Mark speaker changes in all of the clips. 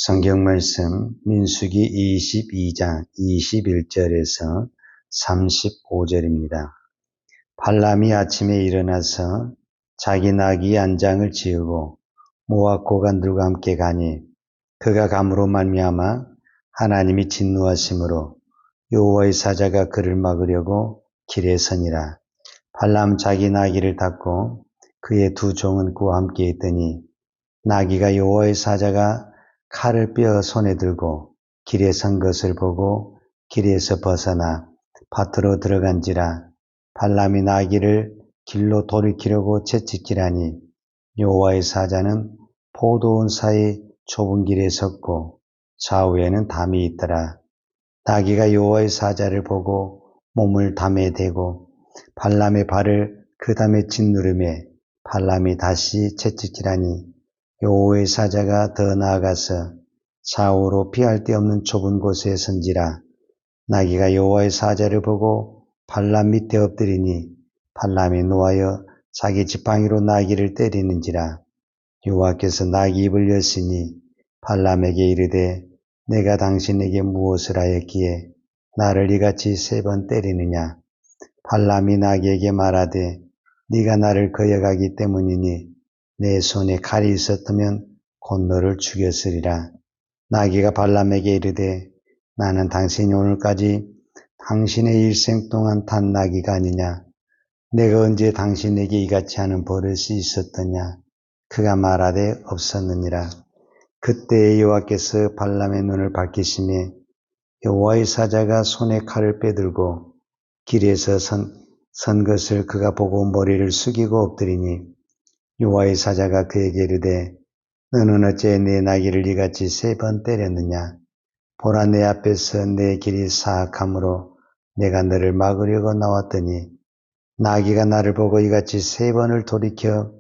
Speaker 1: 성경 말씀 민수기 22장 21절에서 35절입니다. 발람이 아침에 일어나서 자기 나귀 안장을 지으고 모압 고관들과 함께 가니 그가 감으로 말미암아 하나님이 진노하심으로 여호와의 사자가 그를 막으려고 길에 서니라. 발람 자기 나귀를 닫고 그의 두 종은 그와 함께 있더니 나귀가 여호와의 사자가 칼을 빼어 손에 들고 길에 선 것을 보고 길에서 벗어나 밭으로 들어간지라. 발람이 나귀를 길로 돌이키려고 채찍질하니 여호와의 사자는 포도원 사이 좁은 길에 섰고 좌우에는 담이 있더라. 나귀가 여호와의 사자를 보고 몸을 담에 대고 발람의 발을 그 담에 짓누르매 발람이 다시 채찍질하니 여호와의 사자가 더 나아가서 좌우로 피할 데 없는 좁은 곳에 선지라. 나귀가 여호와의 사자를 보고 발람 밑에 엎드리니 발람이 노하여 자기 지팡이로 나귀를 때리는지라. 여호와께서 나귀 입을 여시니 발람에게 이르되 내가 당신에게 무엇을 하였기에 나를 이같이 3번 때리느냐. 발람이 나귀에게 말하되 네가 나를 거역하기 때문이니 내 손에 칼이 있었다면 곧 너를 죽였으리라. 나귀가 발람에게 이르되 나는 당신이 오늘까지 당신의 일생 동안 탄 나귀가 아니냐. 내가 언제 당신에게 이같이 하는 버릇이 있었더냐. 그가 말하되 없었느니라. 그때 여호와께서 발람의 눈을 밝히시매 여호와의 사자가 손에 칼을 빼들고 길에서 선 것을 그가 보고 머리를 숙이고 엎드리니 여호와의 사자가 그에게 이르되 너는 어째 내 나귀를 이같이 3번 때렸느냐. 보라 내 앞에서 내 길이 사악함으로 내가 너를 막으려고 나왔더니 나귀가 나를 보고 이같이 3번을 돌이켜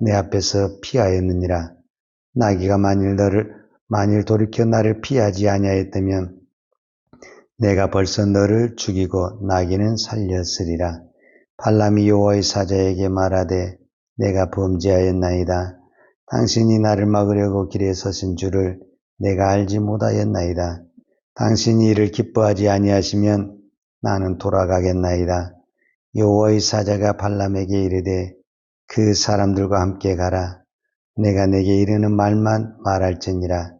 Speaker 1: 내 앞에서 피하였느니라. 나귀가 만일 돌이켜 나를 피하지 아니하였다면 내가 벌써 너를 죽이고 나귀는 살렸으리라. 발람이 여호와의 사자에게 말하되 내가 범죄하였나이다. 당신이 나를 막으려고 길에 서신 줄을 내가 알지 못하였나이다. 당신이 이를 기뻐하지 아니하시면 나는 돌아가겠나이다. 여호와의 사자가 발람에게 이르되 그 사람들과 함께 가라. 내가 내게 이르는 말만 말할지니라.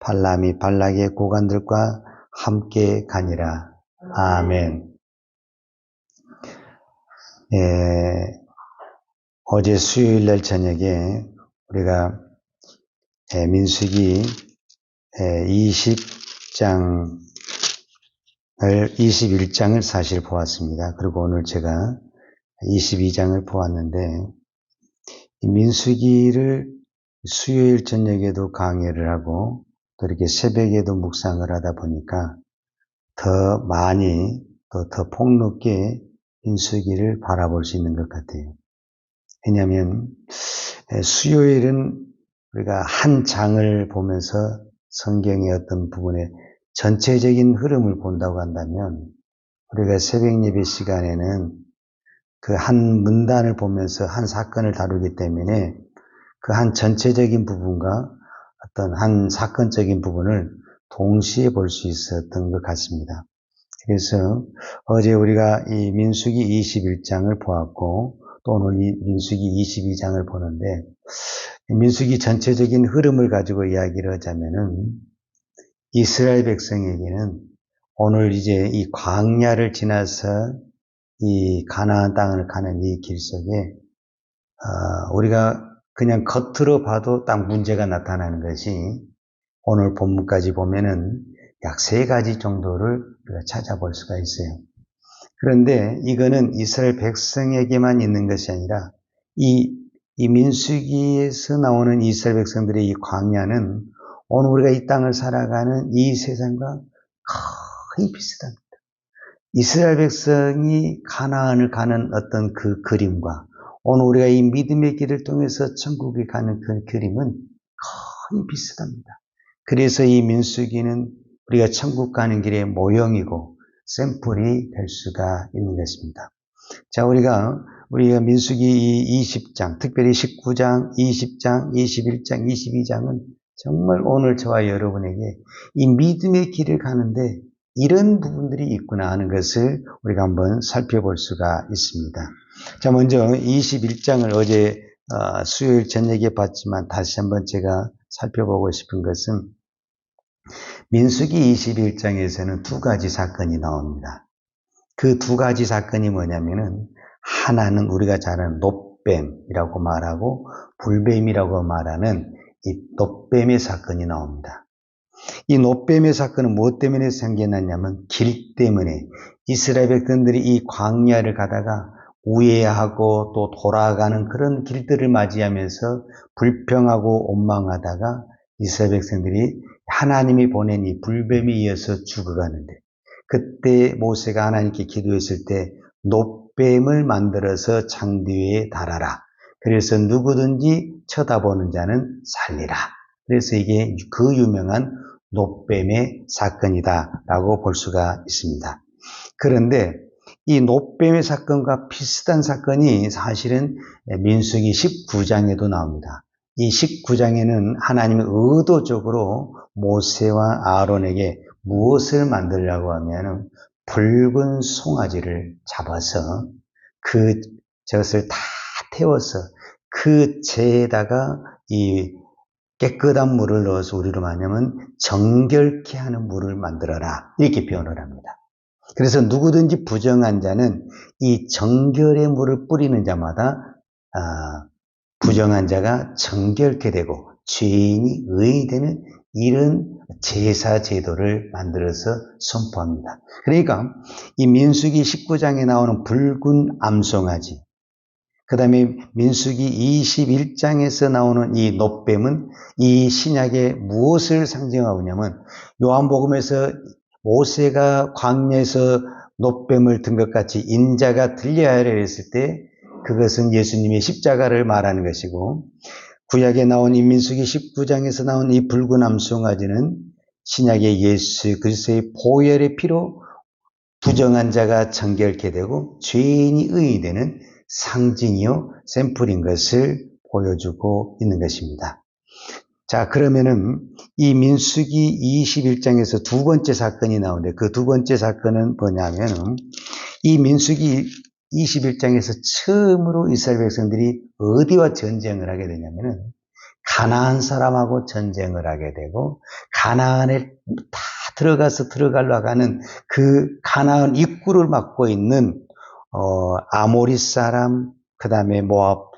Speaker 1: 발람이 발락의 고관들과 함께 가니라. 아멘. 어제 수요일날 저녁에 우리가 민수기 21장을 사실 보았습니다. 그리고 오늘 제가 22장을 보았는데 민수기를 수요일 저녁에도 강의를 하고 또 이렇게 새벽에도 묵상을 하다 보니까 더 많이 또 더 폭넓게 민수기를 바라볼 수 있는 것 같아요. 왜냐하면 수요일은 우리가 한 장을 보면서 성경의 어떤 부분의 전체적인 흐름을 본다고 한다면 우리가 새벽 예배 시간에는 그 한 문단을 보면서 한 사건을 다루기 때문에 그 한 전체적인 부분과 어떤 한 사건적인 부분을 동시에 볼 수 있었던 것 같습니다. 그래서 어제 우리가 이 민수기 21장을 보았고 또 오늘 이 민수기 22장을 보는데 민수기 전체적인 흐름을 가지고 이야기를 하자면은 이스라엘 백성에게는 오늘 이제 이 광야를 지나서 이 가나안 땅을 가는 이 길 속에 우리가 그냥 겉으로 봐도 딱 문제가 나타나는 것이 오늘 본문까지 보면은 약 3가지 정도를 우리가 찾아볼 수가 있어요. 그런데 이거는 이스라엘 백성에게만 있는 것이 아니라 이 민수기에서 나오는 이스라엘 백성들의 이 광야는 오늘 우리가 이 땅을 살아가는 이 세상과 거의 비슷합니다. 이스라엘 백성이 가나안을 가는 어떤 그 그림과 오늘 우리가 이 믿음의 길을 통해서 천국에 가는 그 그림은 거의 비슷합니다. 그래서 이 민수기는 우리가 천국 가는 길의 모형이고 샘플이 될 수가 있는 것입니다. 자, 우리가 민수기 20장, 특별히 19장, 20장, 21장, 22장은 정말 오늘 저와 여러분에게 이 믿음의 길을 가는데 이런 부분들이 있구나 하는 것을 우리가 한번 살펴볼 수가 있습니다. 자, 먼저 21장을 어제 수요일 저녁에 봤지만 다시 한번 제가 살펴보고 싶은 것은 민수기 21장에서는 두 가지 사건이 나옵니다. 그 두 가지 사건이 뭐냐면은 하나는 우리가 잘 아는 놋뱀이라고 말하고 불뱀이라고 말하는 이 놋뱀의 사건이 나옵니다. 이 놋뱀의 사건은 무엇 때문에 생겨났냐면 길 때문에 이스라엘 백성들이 이 광야를 가다가 우회하고 또 돌아가는 그런 길들을 맞이하면서 불평하고 원망하다가 이스라엘 백성들이 하나님이 보낸 이 불뱀에 의해서 죽어가는데 그때 모세가 하나님께 기도했을 때 놋뱀을 만들어서 장대 위에 달아라. 그래서 누구든지 쳐다보는 자는 살리라. 그래서 이게 그 유명한 놋뱀의 사건이다라고 볼 수가 있습니다. 그런데 이 놋뱀의 사건과 비슷한 사건이 사실은 민수기 19장에도 나옵니다. 이 19장에는 하나님이 의도적으로 모세와 아론에게 무엇을 만들려고 하면 붉은 송아지를 잡아서 저것을 다 태워서 그 재에다가 이 깨끗한 물을 넣어서 우리로 말하면 정결케 하는 물을 만들어라 이렇게 표현을 합니다. 그래서 누구든지 부정한 자는 이 정결의 물을 뿌리는 자마다 부정한 자가 정결케 되고 죄인이 의인이 되는 이런 제사 제도를 만들어서 선포합니다. 그러니까 이 민수기 19장에 나오는 붉은 암송아지, 그 다음에 민수기 21장에서 나오는 이 놋뱀은 이 신약에 무엇을 상징하고 있냐면 요한복음에서 모세가 광야에서 놋뱀을 든 것 같이 인자가 들려야 하려 했을 때 그것은 예수님의 십자가를 말하는 것이고 구약에 나온 이 민수기 19장에서 나온 이 붉은 암송아지는 신약의 예수 그리스도의 보혈의 피로 부정한 자가 정결케 되고 죄인이 의인이 되는 상징이요 샘플인 것을 보여주고 있는 것입니다. 자, 그러면은 이 민수기 21장에서 두 번째 사건이 나오는데 그 두 번째 사건은 뭐냐면은 이 민수기 21장에서 처음으로 이스라엘 백성들이 어디와 전쟁을 하게 되냐면은 가나안 사람하고 전쟁을 하게 되고 가나안에 다 들어가려고 하는 그 가나안 입구를 막고 있는 아모리 사람, 그 다음에 모압,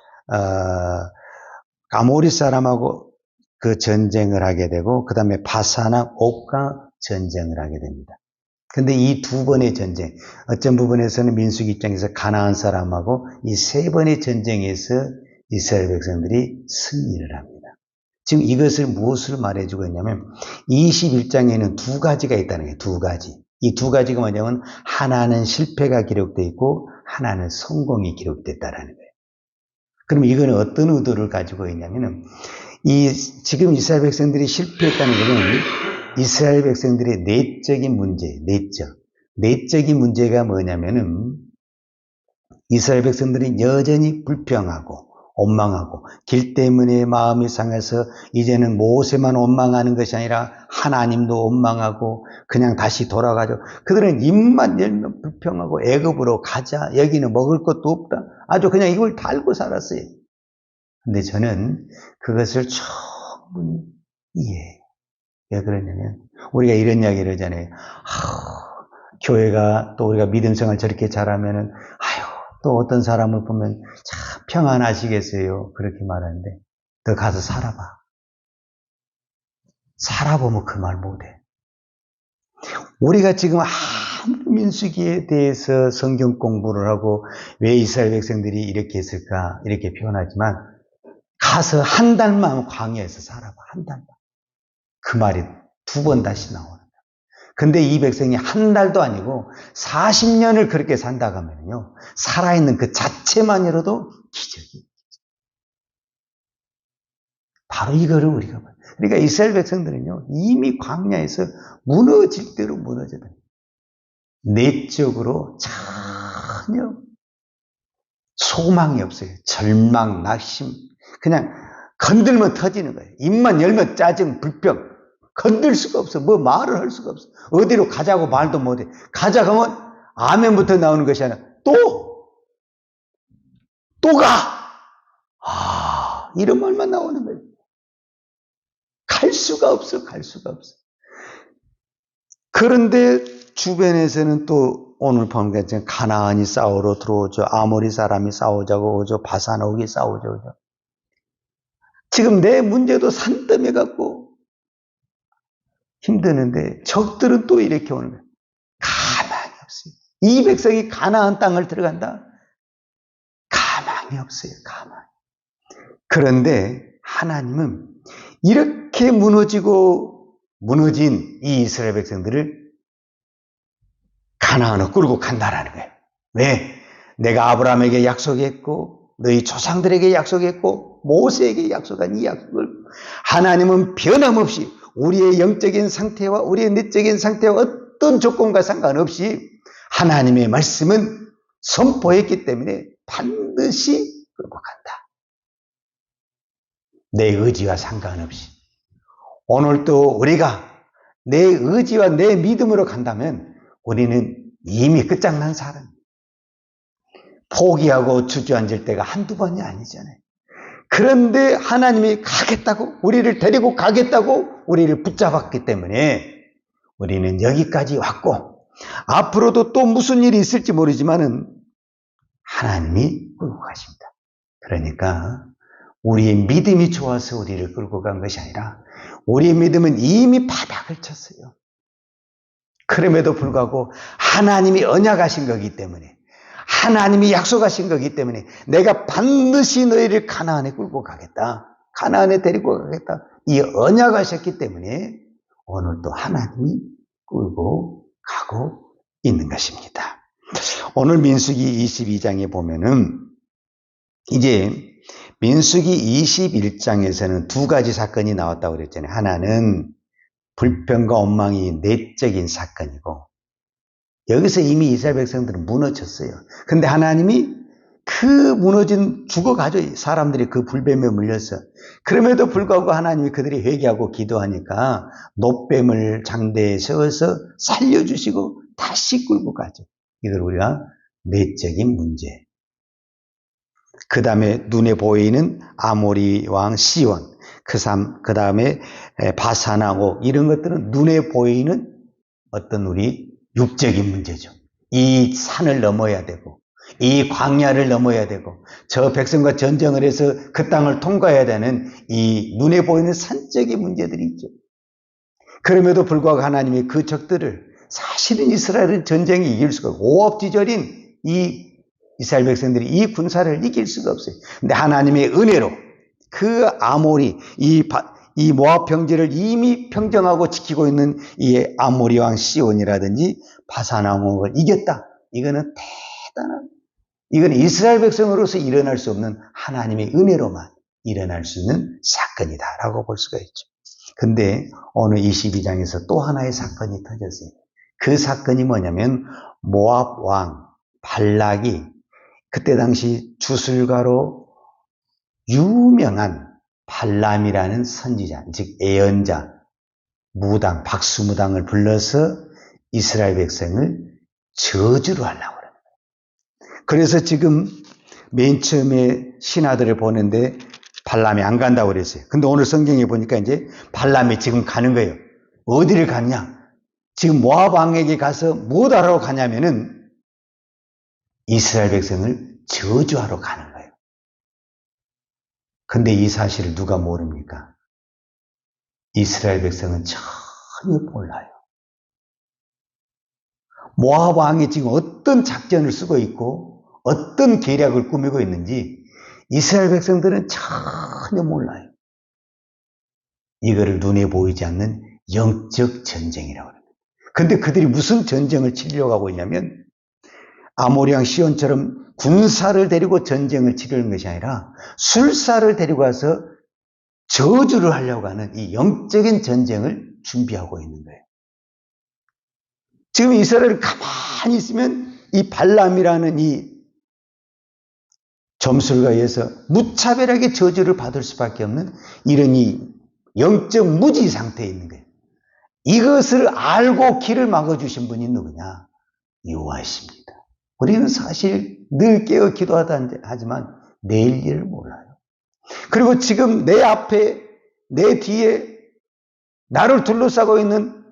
Speaker 1: 아모리 사람하고 그 전쟁을 하게 되고, 그 다음에 바사나 옥과 전쟁을 하게 됩니다. 근데 이 두 번의 전쟁, 어떤 부분에서는 민수기 입장에서 가나안 사람하고 이 세 번의 전쟁에서 이스라엘 백성들이 승리를 합니다. 지금 이것을 무엇을 말해주고 있냐면 21장에는 두 가지가 있다는 거예요. 두 가지. 이 두 가지가 뭐냐면 하나는 실패가 기록되어 있고 하나는 성공이 기록됐다라는 거예요. 그럼 이거는 어떤 의도를 가지고 있냐면은 지금 이스라엘 백성들이 실패했다는 것은 이스라엘 백성들의 내적인 문제, 내적인 문제가 뭐냐면은 이스라엘 백성들이 여전히 불평하고 원망하고 길 때문에 마음이 상해서 이제는 모세만 원망하는 것이 아니라 하나님도 원망하고 그냥 다시 돌아가죠. 그들은 입만 열면 불평하고 애굽으로 가자. 여기는 먹을 것도 없다. 아주 그냥 이걸 달고 살았어요. 근데 저는 그것을 충분히 이해해요. 왜 그러냐면 우리가 이런 이야기를 하잖아요. 교회가 또 우리가 믿음 생활 저렇게 잘하면은 또 어떤 사람을 보면 참 평안하시겠어요. 그렇게 말하는데 너 가서 살아봐. 살아보면 그 말 못해. 우리가 지금 아무리 민수기에 대해서 성경 공부를 하고 왜 이스라엘 백성들이 이렇게 했을까 이렇게 표현하지만 가서 한 달만 광야에서 살아봐. 한 달만. 그 말이 두 번 다시 나오는 거예요. 근데 이 백성이 한 달도 아니고 40년을 그렇게 산다고 하면요. 살아있는 그 자체만으로도 기적이에요. 바로 이거를 우리가 봐요. 그러니까 이스라엘 백성들은요. 이미 광야에서 무너질 대로 무너져요. 내적으로 전혀 소망이 없어요. 절망, 낙심. 그냥 건들면 터지는 거예요. 입만 열면 짜증, 불평. 건들 수가 없어. 뭐 말을 할 수가 없어. 어디로 가자고 말도 못해. 가자 하면 아멘부터 나오는 것이 아니라 또 가! 이런 말만 나오는 거예요. 갈 수가 없어. 그런데 주변에서는 또 오늘 보는 게 가나안이 싸우러 들어오죠. 아모리 사람이 싸우자고 오죠. 바산옥이 싸우죠. 오죠. 지금 내 문제도 산더미 갖고 힘드는데 적들은 또 이렇게 오는 거예요. 가망이 없어요. 이 백성이 가나안 땅을 들어간다? 가망이 없어요. 가망. 그런데 하나님은 이렇게 무너진 이 이스라엘 백성들을 가나안으로 끌고 간다라는 거예요. 왜? 내가 아브라함에게 약속했고 너희 조상들에게 약속했고 모세에게 약속한 이 약속을 하나님은 변함없이 우리의 영적인 상태와 우리의 내적인 상태와 어떤 조건과 상관없이 하나님의 말씀은 선포했기 때문에 반드시 끌고 간다. 내 의지와 상관없이. 오늘도 우리가 내 의지와 내 믿음으로 간다면 우리는 이미 끝장난 사람. 포기하고 주저앉을 때가 한두 번이 아니잖아요. 그런데 하나님이 가겠다고, 우리를 데리고 가겠다고 우리를 붙잡았기 때문에 우리는 여기까지 왔고 앞으로도 또 무슨 일이 있을지 모르지만은 하나님이 끌고 가십니다. 그러니까 우리의 믿음이 좋아서 우리를 끌고 간 것이 아니라 우리의 믿음은 이미 바닥을 쳤어요. 그럼에도 불구하고 하나님이 언약하신 거기 때문에 하나님이 약속하신 거기 때문에 내가 반드시 너희를 가나안에 끌고 가겠다. 가나안에 데리고 가겠다. 이 언약하셨기 때문에 오늘도 하나님이 끌고 가고 있는 것입니다. 오늘 민수기 22장에 보면은 이제 민수기 21장에서는 두 가지 사건이 나왔다고 그랬잖아요. 하나는 불평과 원망이 내적인 사건이고 여기서 이미 이스라엘 백성들은 무너졌어요. 근데 하나님이 그 무너진 죽어가죠. 사람들이 그 불뱀에 물려서. 그럼에도 불구하고 하나님이 그들이 회개하고 기도하니까 놋뱀을 장대에 세워서 살려주시고 다시 끌고 가죠. 이걸 우리가 내적인 문제. 그 다음에 눈에 보이는 아모리 왕 시온. 그 다음에 바산하고 이런 것들은 눈에 보이는 어떤 우리 육적인 문제죠. 이 산을 넘어야 되고 이 광야를 넘어야 되고 저 백성과 전쟁을 해서 그 땅을 통과해야 되는 이 눈에 보이는 산적인 문제들이 있죠. 그럼에도 불구하고 하나님이 그 적들을 사실은 이스라엘은 전쟁에 이길 수가 없고 오합지졸인 이 이스라엘 백성들이 이 군사를 이길 수가 없어요. 근데 하나님의 은혜로 그 아모리 이 모압 평지를 이미 평정하고 지키고 있는 이 아모리 왕 시온이라든지 바산왕을 이겼다. 이거는 대단한, 이건 이스라엘 백성으로서 일어날 수 없는 하나님의 은혜로만 일어날 수 있는 사건이다라고 볼 수가 있죠. 근데 오늘 22장에서 또 하나의 사건이 터졌어요. 그 사건이 뭐냐면 모압 왕 발락이 그때 당시 주술가로 유명한 발람이라는 선지자, 즉 예언자, 무당, 박수무당을 불러서 이스라엘 백성을 저주를 하려고 합니다. 그래서 지금 맨 처음에 신하들을 보는데 발람이 안 간다고 그랬어요. 근데 오늘 성경에 보니까 이제 발람이 지금 가는 거예요. 어디를 갔냐? 지금 모압 왕에게 가서 뭐 하러 가냐면은 이스라엘 백성을 저주하러 가는 거예요. 근데 이 사실을 누가 모릅니까? 이스라엘 백성은 전혀 몰라요. 모압 왕이 지금 어떤 작전을 쓰고 있고 어떤 계략을 꾸미고 있는지 이스라엘 백성들은 전혀 몰라요. 이거를 눈에 보이지 않는 영적 전쟁이라고 합니다. 근데 그들이 무슨 전쟁을 치려고 하고 있냐면 아모리 왕 시온처럼 군사를 데리고 전쟁을 치려는 것이 아니라 술사를 데리고 와서 저주를 하려고 하는 이 영적인 전쟁을 준비하고 있는 거예요. 지금 이스라엘을 가만히 있으면 이 발람이라는 이 점수를 가해서 무차별하게 저주를 받을 수밖에 없는 이런 이 영적 무지 상태에 있는 거예요. 이것을 알고 길을 막아주신 분이 누구냐? 여호와이십니다. 우리는 사실 늘 깨어 기도하다 하지만 내일 일을 몰라요. 그리고 지금 내 앞에, 내 뒤에 나를 둘러싸고 있는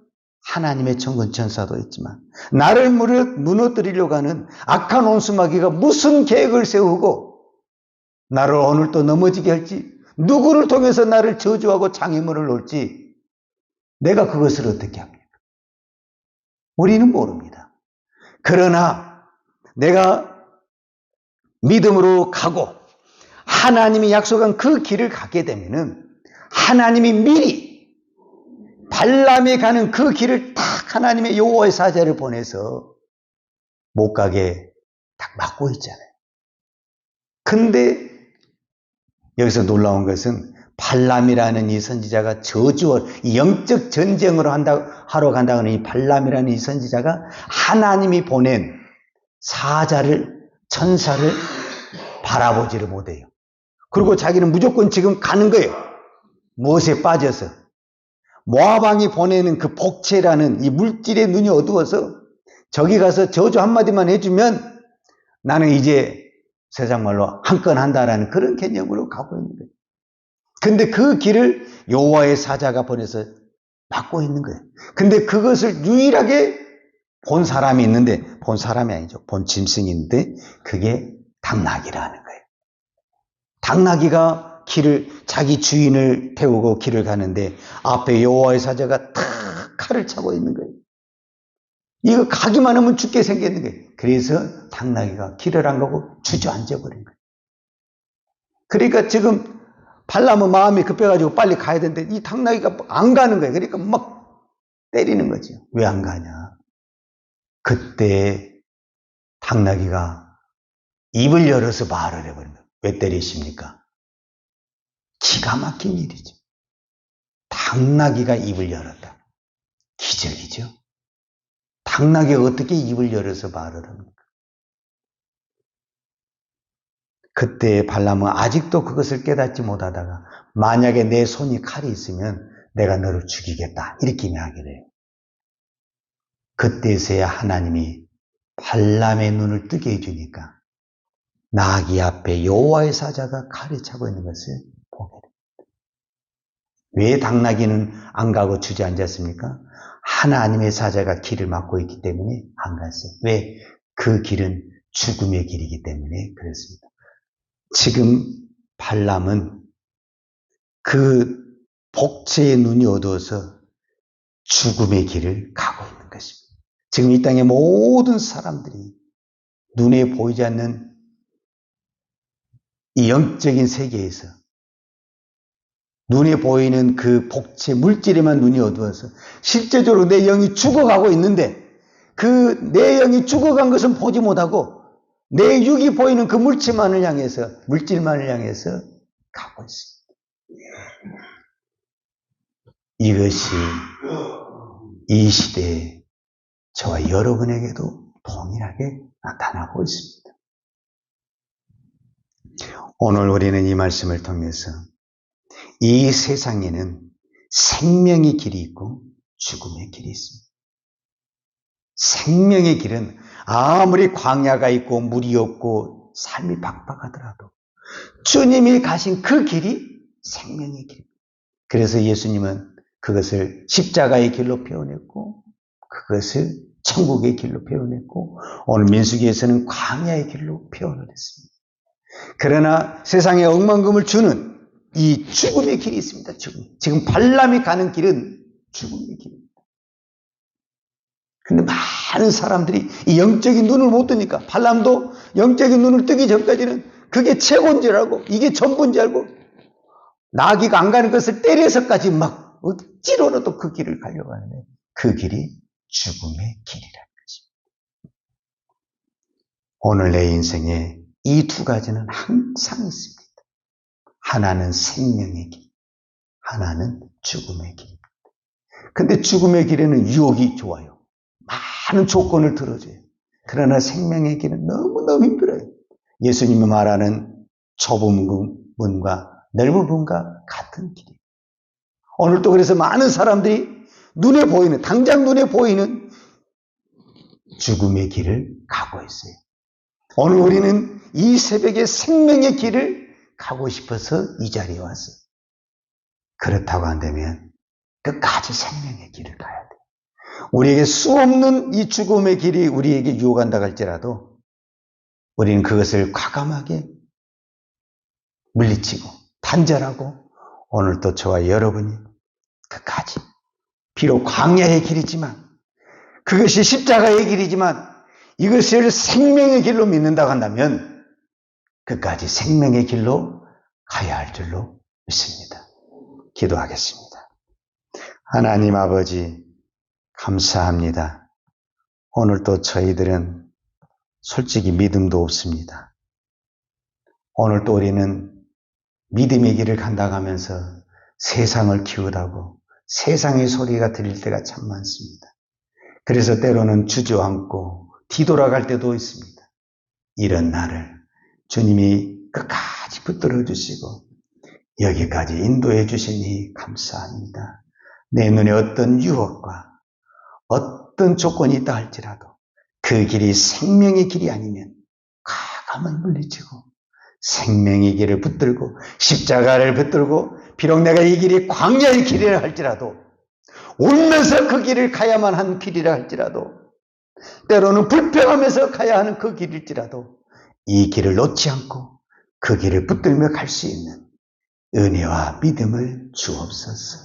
Speaker 1: 하나님의 천군 천사도 있지만 나를 무너뜨리려고 하는 악한 온수마귀가 무슨 계획을 세우고 나를 오늘 또 넘어지게 할지, 누구를 통해서 나를 저주하고 장애물을 놓을지 내가 그것을 어떻게 합니까? 우리는 모릅니다. 그러나 내가 믿음으로 가고 하나님이 약속한 그 길을 가게 되면은 하나님이 미리 발람이 가는 그 길을 딱 하나님의 여호와의 사자를 보내서 못 가게 딱 막고 있잖아요. 근데 여기서 놀라운 것은 발람이라는 이 선지자가 저주를, 이 영적 전쟁으로 하러 간다는 이 발람이라는 이 선지자가 하나님이 보낸 천사를 바라보지를 못해요. 그리고 자기는 무조건 지금 가는 거예요. 무엇에 빠져서. 모압 왕이 보내는 그 복채라는 이 물질의 눈이 어두워서 저기 가서 저주 한마디만 해주면 나는 이제 세상 말로 한 건 한다라는 그런 개념으로 가고 있는 거예요. 근데 그 길을 여호와의 사자가 보내서 막고 있는 거예요. 근데 그것을 유일하게 본 사람이 있는데, 본 사람이 아니죠. 본 짐승이 있는데 그게 당나귀라는 거예요. 당나귀가 자기 주인을 태우고 길을 가는데 앞에 여호와의 사자가 탁 칼을 차고 있는 거예요. 이거 가기만 하면 죽게 생겼는 거예요. 그래서 당나귀가 길을 안 가고 주저앉아 버린 거예요. 그러니까 지금 발람은 마음이 급해가지고 빨리 가야 되는데 이 당나귀가 안 가는 거예요. 그러니까 막 때리는 거죠. 왜 안 가냐? 그때 당나귀가 입을 열어서 말을 해버린 거예요. 왜 때리십니까? 기가 막힌 일이죠. 당나귀가 입을 열었다. 기적이죠. 당나귀가 어떻게 입을 열어서 말을 합니까? 그때 발람은 아직도 그것을 깨닫지 못하다가 만약에 내 손이 칼이 있으면 내가 너를 죽이겠다 이렇게 이야기를 해요. 그때서야 하나님이 발람의 눈을 뜨게 해주니까 나귀 앞에 여호와의 사자가 칼이 차고 있는 것을 보게 됩니다. 왜 당나귀는 안 가고 주저앉았습니까? 하나님의 사자가 길을 막고 있기 때문에 안 갔어요. 왜? 그 길은 죽음의 길이기 때문에 그렇습니다. 지금 발람은 그 복체의 눈이 어두워서 죽음의 길을 가고 있는 것입니다. 지금 이 땅의 모든 사람들이 눈에 보이지 않는 이 영적인 세계에서 눈에 보이는 그 복체 물질에만 눈이 어두워서 실제적으로 내 영이 죽어가고 있는데 그 내 영이 죽어간 것은 보지 못하고 내 육이 보이는 그 물질만을 향해서 가고 있습니다. 이것이 이 시대에 저와 여러분에게도 동일하게 나타나고 있습니다. 오늘 우리는 이 말씀을 통해서 이 세상에는 생명의 길이 있고 죽음의 길이 있습니다. 생명의 길은 아무리 광야가 있고 물이 없고 삶이 팍팍하더라도 주님이 가신 그 길이 생명의 길입니다. 그래서 예수님은 그것을 십자가의 길로 표현했고 그것을 천국의 길로 표현했고 오늘 민수기에서는 광야의 길로 표현을 했습니다. 그러나 세상에 억만금을 주는 이 죽음의 길이 있습니다. 지금 발람이 가는 길은 죽음의 길입니다. 근데 많은 사람들이 이 영적인 눈을 못 뜨니까 발람도 영적인 눈을 뜨기 전까지는 그게 최고인 줄 알고 이게 전부인 줄 알고 나귀가 안 가는 것을 때려서까지 막 억지로라도 그 길을 가려고 하는데 그 길이 죽음의 길이라는 것입니다. 오늘 내 인생에 이 두 가지는 항상 있습니다. 하나는 생명의 길, 하나는 죽음의 길입니다. 근데 죽음의 길에는 유혹이 좋아요. 많은 조건을 들어줘요. 그러나 생명의 길은 너무너무 힘들어요. 예수님이 말하는 좁은 문과 넓은 문과 같은 길이에요. 오늘도 그래서 많은 사람들이 눈에 보이는, 당장 눈에 보이는 죽음의 길을 가고 있어요. 오늘 우리는 이 새벽에 생명의 길을 가고 싶어서 이 자리에 왔어요. 그렇다고 한다면 끝까지 생명의 길을 가야 돼요. 우리에게 수없는 이 죽음의 길이 우리에게 유혹한다 할지라도 우리는 그것을 과감하게 물리치고 단절하고 오늘도 저와 여러분이 끝까지, 비록 광야의 길이지만, 그것이 십자가의 길이지만 이것을 생명의 길로 믿는다고 한다면 끝까지 생명의 길로 가야 할 줄로 믿습니다. 기도하겠습니다. 하나님 아버지, 감사합니다. 오늘도 저희들은 솔직히 믿음도 없습니다. 오늘도 우리는 믿음의 길을 간다고 하면서 세상을 키우다고 세상의 소리가 들릴 때가 참 많습니다. 그래서 때로는 주저앉고 뒤돌아갈 때도 있습니다. 이런 나를 주님이 끝까지 붙들어 주시고 여기까지 인도해 주시니 감사합니다. 내 눈에 어떤 유혹과 어떤 조건이 있다 할지라도 그 길이 생명의 길이 아니면 과감히 물리치고 생명의 길을 붙들고 십자가를 붙들고 비록 내가 이 길이 광야의 길이라 할지라도 울면서 그 길을 가야만 한 길이라 할지라도 때로는 불평하면서 가야 하는 그 길일지라도 이 길을 놓지 않고 그 길을 붙들며 갈 수 있는 은혜와 믿음을 주옵소서.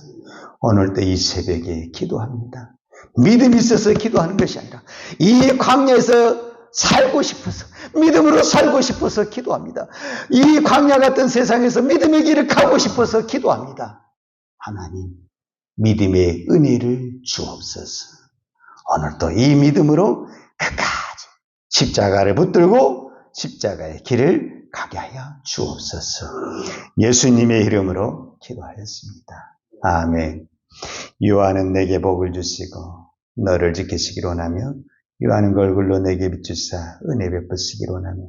Speaker 1: 오늘도 이 새벽에 기도합니다. 믿음이 있어서 기도하는 것이 아니라 이 광야에서 살고 싶어서, 믿음으로 살고 싶어서 기도합니다. 이 광야 같은 세상에서 믿음의 길을 가고 싶어서 기도합니다. 하나님, 믿음의 은혜를 주옵소서. 오늘도 이 믿음으로 끝까지 십자가를 붙들고 십자가의 길을 가게 하여 주옵소서. 예수님의 이름으로 기도하였습니다. 아멘. 요한은 내게 복을 주시고 너를 지키시기로 원하며 요한은 그 얼굴로 내게 비추사 은혜 베푸시기로 원하며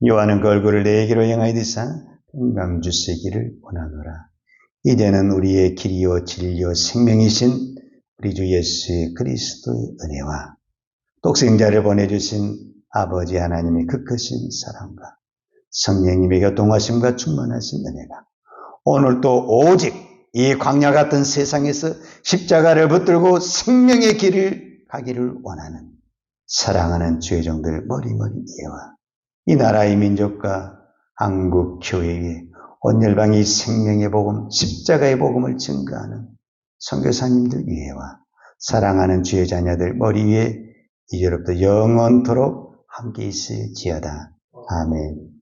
Speaker 1: 요한은 그 얼굴을 내게로 향하여 드사 평강 주시기를 원하노라. 이제는 우리의 길이요 진리요 생명이신 우리 주 예수 그리스도의 은혜와 독생자를 보내주신 아버지 하나님의 그 크신 사랑과 성령님의 교통하심과 충만하신 은혜가 오늘도 오직 이 광야 같은 세상에서 십자가를 붙들고 생명의 길을 가기를 원하는 사랑하는 주의 종들 머리머리 이해와 이 나라의 민족과 한국 교회에 온 열방이 생명의 복음, 십자가의 복음을 증거하는 선교사님들 이해와 사랑하는 주의 자녀들 머리 위에 이제로부터 영원토록 함께 있을지어다. 아멘.